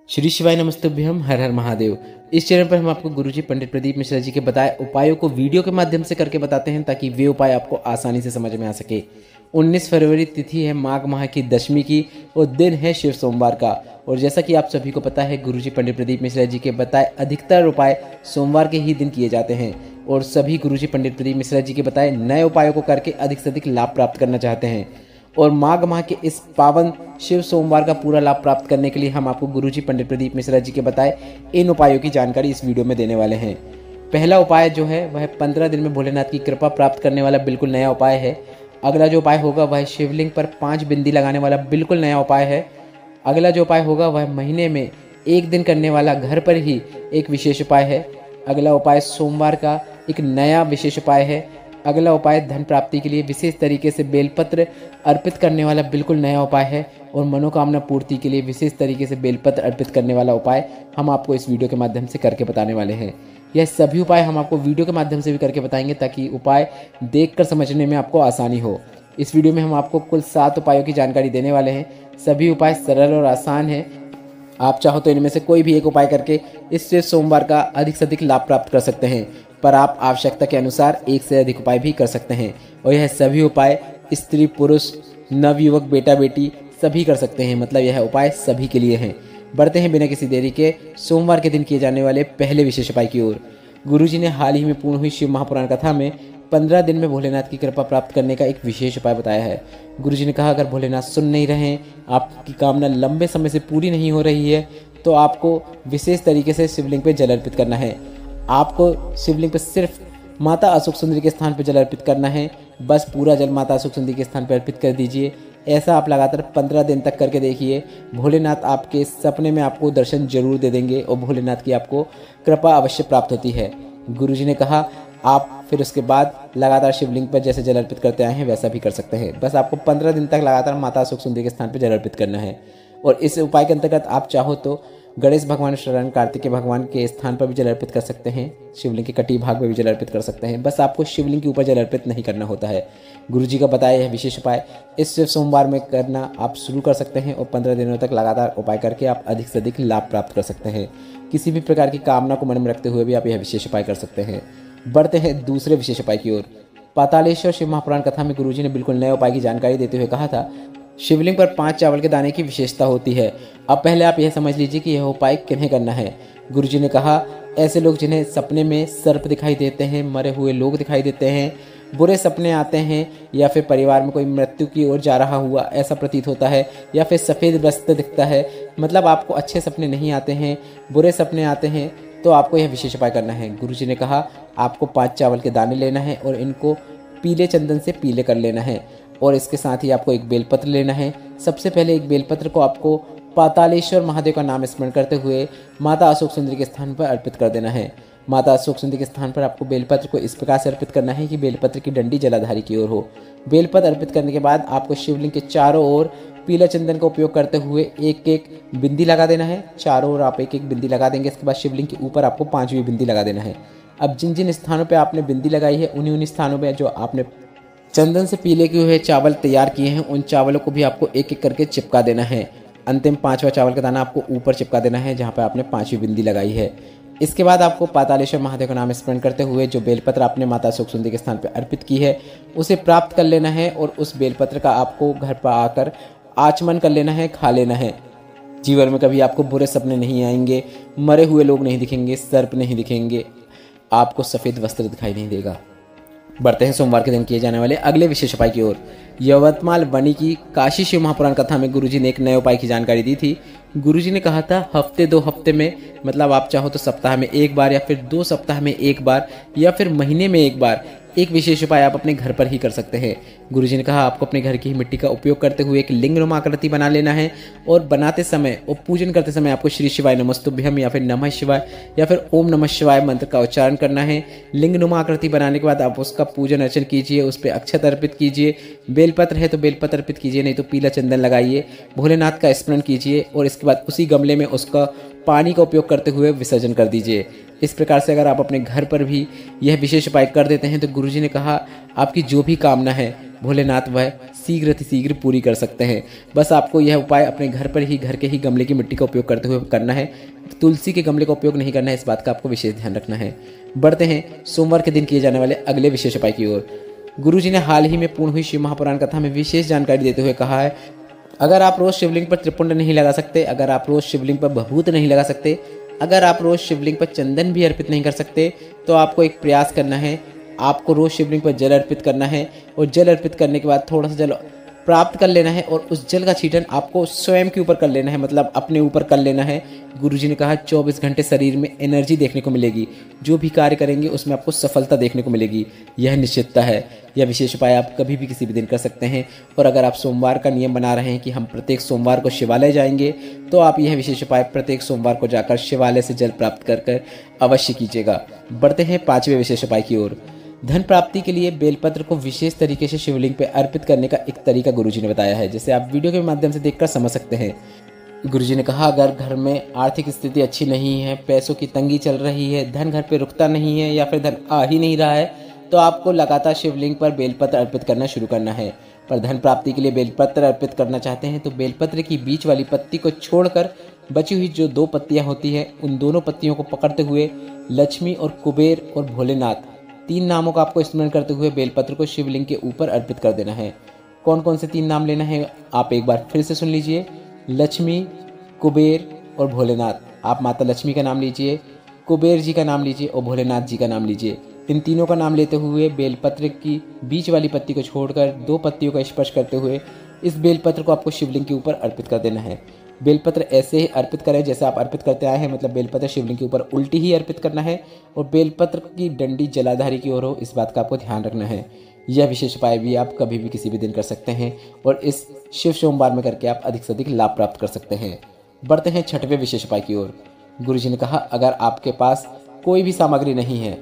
श्री शिवाय नमस्तुभ्यम, हर हर महादेव। इस चैनल पर हम आपको गुरुजी पंडित प्रदीप मिश्रा जी के बताए उपायों को वीडियो के माध्यम से करके बताते हैं ताकि वे उपाय आपको आसानी से समझ में आ सके। 19 फरवरी तिथि है माघ माह की दशमी की और दिन है शिव सोमवार का। और जैसा कि आप सभी को पता है, गुरुजी पंडित प्रदीप मिश्रा जी के बताए अधिकतर उपाय सोमवार के ही दिन किए जाते हैं और सभी गुरुजी पंडित प्रदीप मिश्रा जी के बताए नए उपायों को करके अधिक से अधिक लाभ प्राप्त करना चाहते हैं। और माघ माह के इस पावन शिव सोमवार का पूरा लाभ प्राप्त करने के लिए हम आपको गुरुजी पंडित प्रदीप मिश्रा जी के बताए इन उपायों की जानकारी इस वीडियो में देने वाले हैं। पहला उपाय जो है वह 15 दिन में भोलेनाथ की कृपा प्राप्त करने वाला बिल्कुल नया उपाय है। अगला जो उपाय होगा वह शिवलिंग पर 5 बिंदी लगाने वाला बिल्कुल नया उपाय है। अगला जो उपाय होगा वह महीने में 1 दिन करने वाला घर पर ही एक विशेष उपाय है। अगला उपाय सोमवार का एक नया विशेष उपाय है। अगला उपाय धन प्राप्ति के लिए विशेष तरीके से बेलपत्र अर्पित करने वाला बिल्कुल नया उपाय है। और मनोकामना पूर्ति के लिए विशेष तरीके से बेलपत्र अर्पित करने वाला उपाय हम आपको इस वीडियो के माध्यम से करके बताने वाले हैं। यह सभी उपाय हम आपको वीडियो के माध्यम से भी करके बताएंगे ताकि उपाय देखकर समझने में आपको आसानी हो। इस वीडियो में हम आपको कुल 7 उपायों की जानकारी देने वाले हैं। सभी उपाय सरल और आसान हैं। आप चाहो तो इनमें से कोई भी एक उपाय करके इससे सोमवार का अधिक से अधिक लाभ प्राप्त कर सकते हैं, पर आप आवश्यकता के अनुसार एक से अधिक उपाय भी कर सकते हैं। और यह सभी उपाय स्त्री पुरुष नवयुवक बेटा बेटी सभी कर सकते हैं, मतलब यह उपाय सभी के लिए हैं। बढ़ते हैं बिना किसी देरी के सोमवार के दिन किए जाने वाले पहले विशेष उपाय की ओर। गुरुजी ने हाल ही में पूर्ण हुई शिव महापुराण कथा में 15 दिन में भोलेनाथ की कृपा प्राप्त करने का एक विशेष उपाय बताया है। गुरुजी ने कहा, अगर भोलेनाथ सुन नहीं रहे, आपकी कामना लंबे समय से पूरी नहीं हो रही है, तो आपको विशेष तरीके से शिवलिंग पर जल अर्पित करना है। आपको शिवलिंग पर सिर्फ माता अशोक सुंदरी के स्थान पर जल अर्पित करना है। बस पूरा जल माता अशोक सुंदरी के स्थान पर अर्पित कर दीजिए। ऐसा आप लगातार 15 दिन तक करके देखिए। भोलेनाथ आपके सपने में आपको दर्शन जरूर दे देंगे और भोलेनाथ की आपको कृपा अवश्य प्राप्त होती है। गुरुजी ने कहा, आप फिर उसके बाद लगातार शिवलिंग पर जैसे जल अर्पित करते आए हैं वैसा भी कर सकते हैं। बस आपको 15 दिन तक लगातार माता अशोक सुंदरी के स्थान पर जल अर्पित करना है। और इस उपाय के अंतर्गत आप चाहो तो गणेश भगवान, शरण कार्तिकेय भगवान के स्थान पर भी जल अर्पित कर सकते हैं। शिवलिंग के कटी भाग में भी जल अर्पित कर सकते हैं। बस आपको शिवलिंग के ऊपर जल अर्पित नहीं करना होता है। गुरुजी का बताया यह विशेष उपाय इस शिव सोमवार में करना आप शुरू कर सकते हैं और 15 दिनों तक लगातार उपाय करके आप अधिक से अधिक लाभ प्राप्त कर सकते हैं। किसी भी प्रकार की कामना को मन में रखते हुए भी आप यह विशेष उपाय कर सकते हैं। बढ़ते हैं दूसरे विशेष उपाय की ओर। पातालेश्वर शिव महापुराण कथा में गुरुजी ने बिल्कुल नए उपाय की जानकारी देते हुए कहा था, शिवलिंग पर 5 चावल के दाने की विशेषता होती है। अब पहले आप यह समझ लीजिए कि यह उपाय किन्हें करना है। गुरुजी ने कहा, ऐसे लोग जिन्हें सपने में सर्प दिखाई देते हैं, मरे हुए लोग दिखाई देते हैं, बुरे सपने आते हैं, या फिर परिवार में कोई मृत्यु की ओर जा रहा हुआ ऐसा प्रतीत होता है, या फिर सफ़ेद वस्त्र दिखता है, मतलब आपको अच्छे सपने नहीं आते हैं, बुरे सपने आते हैं, तो आपको यह विशेष उपाय करना है। गुरुजी ने कहा, आपको 5 चावल के दाने लेना है और इनको पीले चंदन से पीले कर लेना है। और इसके साथ ही आपको एक बेलपत्र लेना है। सबसे पहले एक बेलपत्र को आपको पातालेश्वर महादेव का नाम स्मरण करते हुए माता अशोक सुंदरी के स्थान पर अर्पित कर देना है। माता अशोक सुंदरी के स्थान पर आपको बेलपत्र को इस प्रकार से अर्पित करना है कि बेलपत्र की डंडी जलाधारी की ओर हो। बेलपत्र अर्पित करने के बाद आपको शिवलिंग के चारों ओर पीला चंदन का उपयोग करते हुए एक एक बिंदी लगा देना है। चारों ओर आप एक एक बिंदी लगा देंगे। इसके बाद शिवलिंग के ऊपर आपको 5वीं बिंदी लगा देना है। अब जिन जिन स्थानों पर आपने बिंदी लगाई है उन्हीं स्थानों पर जो आपने चंदन से पीले किए हुए चावल तैयार किए हैं उन चावलों को भी आपको एक एक करके चिपका देना है। अंतिम 5वां चावल का दाना आपको ऊपर चिपका देना है जहां पर आपने 5वीं बिंदी लगाई है। इसके बाद आपको पातालेश्वर महादेव का नाम स्मरण करते हुए जो बेलपत्र आपने माता अशोक सुंदरी के स्थान पर अर्पित की है उसे प्राप्त कर लेना है और उस बेलपत्र का आपको घर पर आकर आचमन कर लेना है, खा लेना है। जीवन में कभी आपको बुरे सपने नहीं आएंगे, मरे हुए लोग नहीं दिखेंगे, सर्प नहीं दिखेंगे, आपको सफ़ेद वस्त्र दिखाई नहीं देगा। बढ़ते हैं सोमवार के दिन किए जाने वाले अगले विशेष उपाय की ओर। यवतमाल वनी की काशी शिव महापुराण कथा में गुरुजी ने एक नए उपाय की जानकारी दी थी। गुरुजी ने कहा था, हफ्ते 2 हफ्ते में, मतलब आप चाहो तो सप्ताह में 1 बार या फिर 2 सप्ताह में 1 बार या फिर महीने में 1 बार एक विशेष उपाय आप अपने घर पर ही कर सकते हैं। गुरुजी ने कहा, आपको अपने घर की ही मिट्टी का उपयोग करते हुए एक लिंग नुमा आकृति बना लेना है और बनाते समय और पूजन करते समय आपको श्री शिवाय नमस्तुभ्यम या फिर नमः शिवाय या फिर ओम नमः शिवाय मंत्र का उच्चारण करना है। लिंग नुमा आकृति बनाने के बाद आप उसका पूजन अर्चन कीजिए, उस पर अक्षत अर्पित कीजिए। बेलपत्र है तो बेलपत्र अर्पित कीजिए, नहीं तो पीला चंदन लगाइए, भोलेनाथ का स्मरण कीजिए और इसके बाद उसी गमले में उसका पानी का उपयोग करते हुए विसर्जन कर दीजिए। इस प्रकार से अगर आप अपने घर पर भी यह विशेष उपाय कर देते हैं तो गुरुजी ने कहा, आपकी जो भी कामना है भोलेनाथ वह शीघ्र पूरी कर सकते हैं। बस आपको यह उपाय अपने घर पर ही, घर के ही गमले की मिट्टी का उपयोग करते हुए करना है। तुलसी के गमले का उपयोग नहीं करना है, इस बात का आपको विशेष ध्यान रखना है। बढ़ते हैं सोमवार के दिन किए जाने वाले अगले विशेष उपाय की ओर। गुरुजी ने हाल ही में पूर्ण हुई शिव महापुराण कथा में विशेष जानकारी देते हुए कहा है, अगर आप रोज शिवलिंग पर त्रिपुंड नहीं लगा सकते, अगर आप रोज शिवलिंग पर भभूत नहीं लगा सकते, अगर आप रोज शिवलिंग पर चंदन भी अर्पित नहीं कर सकते, तो आपको एक प्रयास करना है। आपको रोज शिवलिंग पर जल अर्पित करना है और जल अर्पित करने के बाद थोड़ा सा जल प्राप्त कर लेना है और उस जल का छींटन आपको स्वयं के ऊपर कर लेना है, मतलब अपने ऊपर कर लेना है। गुरुजी ने कहा 24 घंटे शरीर में एनर्जी देखने को मिलेगी, जो भी कार्य करेंगे उसमें आपको सफलता देखने को मिलेगी, यह निश्चितता है। यह विशेष उपाय आप कभी भी किसी भी दिन कर सकते हैं। और अगर आप सोमवार का नियम बना रहे हैं कि हम प्रत्येक सोमवार को शिवालय जाएंगे, तो आप यह विशेष उपाय प्रत्येक सोमवार को जाकर शिवालय से जल प्राप्त कर अवश्य कीजिएगा। बढ़ते हैं 5वें विशेष उपाय की ओर। धन प्राप्ति के लिए बेलपत्र को विशेष तरीके से शिवलिंग पे अर्पित करने का एक तरीका गुरुजी ने बताया है, जैसे आप वीडियो के माध्यम से देखकर समझ सकते हैं। गुरुजी ने कहा, अगर घर में आर्थिक स्थिति अच्छी नहीं है, पैसों की तंगी चल रही है, धन घर पे रुकता नहीं है या फिर धन आ ही नहीं रहा है, तो आपको लगातार शिवलिंग पर बेलपत्र अर्पित करना शुरू करना है। पर धन प्राप्ति के लिए बेलपत्र अर्पित करना चाहते हैं तो बेलपत्र की बीच वाली पत्ती को छोड़कर बची हुई जो 2 पत्तियां होती हैं, उन दोनों पत्तियों को पकड़ते हुए लक्ष्मी और कुबेर और भोलेनाथ 3 नामों का आपको स्मरण करते हुए बेलपत्र को शिवलिंग के ऊपर अर्पित कर देना है। कौन कौन से 3 नाम लेना है आप एक बार फिर से सुन लीजिए। लक्ष्मी, कुबेर और भोलेनाथ। आप माता लक्ष्मी का नाम लीजिए, कुबेर जी का नाम लीजिए और भोलेनाथ जी का नाम लीजिए। इन तीनों का नाम लेते हुए बेलपत्र की बीच वाली पत्ती को छोड़कर 2 पत्तियों का स्पर्श करते हुए इस बेलपत्र को आपको शिवलिंग के ऊपर अर्पित कर देना है। बेलपत्र ऐसे ही अर्पित करें जैसे आप अर्पित करते आए हैं, मतलब बेलपत्र शिवलिंग के ऊपर उल्टी ही अर्पित करना है और बेलपत्र की डंडी जलाधारी की ओर हो, इस बात का आपको ध्यान रखना है। यह विशेष उपाय भी आप कभी भी किसी भी दिन कर सकते हैं और इस शिव सोमवार में करके आप अधिक से अधिक लाभ प्राप्त कर सकते हैं। बढ़ते हैं 6वें विशेष उपाय की ओर। गुरुजी ने कहा, अगर आपके पास कोई भी सामग्री नहीं है,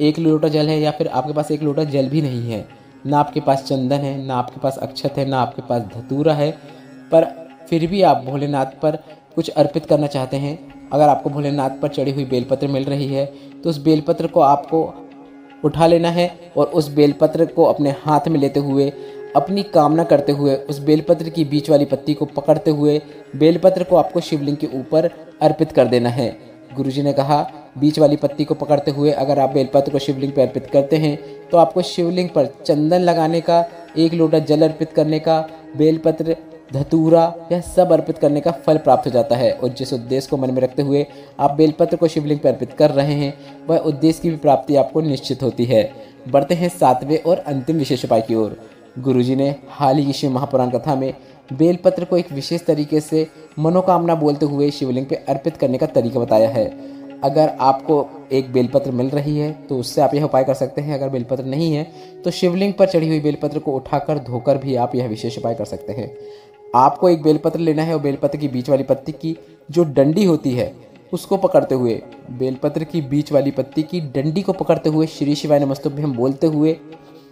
1 लोटा जल है या फिर आपके पास 1 लोटा जल भी नहीं है, ना आपके पास चंदन है, ना आपके पास अक्षत है, ना आपके पास धतूरा है, पर फिर भी आप भोलेनाथ पर कुछ अर्पित करना चाहते हैं, अगर आपको भोलेनाथ पर चढ़ी हुई बेलपत्र मिल रही है तो उस बेलपत्र को आपको उठा लेना है और उस बेलपत्र को अपने हाथ में लेते हुए, अपनी कामना करते हुए, उस बेलपत्र की बीच वाली पत्ती को पकड़ते हुए बेलपत्र को आपको शिवलिंग के ऊपर अर्पित कर देना है। गुरुजी ने कहा, बीच वाली पत्ती को पकड़ते हुए अगर आप बेलपत्र को शिवलिंग पर अर्पित करते हैं तो आपको शिवलिंग पर चंदन लगाने का, 1 लोटा जल अर्पित करने का, बेलपत्र, धतूरा, यह सब अर्पित करने का फल प्राप्त हो जाता है। और जिस उद्देश्य को मन में रखते हुए आप बेलपत्र को शिवलिंग पर अर्पित कर रहे हैं, वह उद्देश्य की भी प्राप्ति आपको निश्चित होती है। बढ़ते हैं 7वें और अंतिम विशेष उपाय की ओर। गुरुजी ने हाल ही की शिव महापुराण कथा में बेलपत्र को एक विशेष तरीके से मनोकामना बोलते हुए शिवलिंग पर अर्पित करने का तरीका बताया है। अगर आपको एक बेलपत्र मिल रही है तो उससे आप यह उपाय कर सकते हैं। अगर बेलपत्र नहीं है तो शिवलिंग पर चढ़ी हुई बेलपत्र को उठाकर धोकर भी आप यह विशेष उपाय कर सकते हैं। आपको एक बेलपत्र लेना है और बेलपत्र की बीच वाली पत्ती की जो डंडी होती है उसको पकड़ते हुए, बेलपत्र की बीच वाली पत्ती की डंडी को पकड़ते हुए श्री शिवाय नमस्तुभ्यं बोलते हुए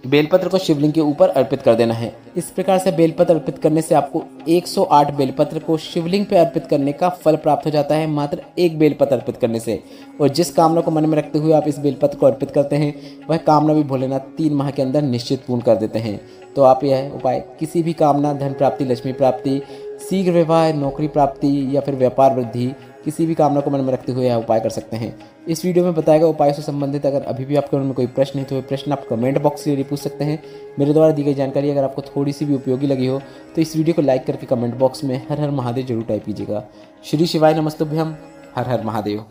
बेलपत्र को शिवलिंग के ऊपर अर्पित कर देना है। इस प्रकार से बेलपत्र अर्पित करने से आपको 108 बेलपत्र को शिवलिंग पे अर्पित करने का फल प्राप्त हो जाता है, मात्र 1 बेलपत्र अर्पित करने से। और जिस कामना को मन में रखते हुए आप इस बेलपत्र को अर्पित करते हैं, वह कामना भी भोलेनाथ 3 माह के अंदर निश्चित पूर्ण कर देते हैं। तो आप यह उपाय किसी भी कामना, धन प्राप्ति, लक्ष्मी प्राप्ति, शीघ्र विवाह, नौकरी प्राप्ति या फिर व्यापार वृद्धि, किसी भी कामना को मन में रखते हुए यह उपाय कर सकते हैं। इस वीडियो में बताए गए उपायों से संबंधित अगर अभी भी आपके मन में कोई प्रश्न है तो वह प्रश्न आप कमेंट बॉक्स से पूछ सकते हैं। मेरे द्वारा दी गई जानकारी अगर आपको थोड़ी सी भी उपयोगी लगी हो तो इस वीडियो को लाइक करके कमेंट बॉक्स में हर हर महादेव जरूर टाइप कीजिएगा। श्री शिवाय नमस्तुभ्यम। हर हर महादेव।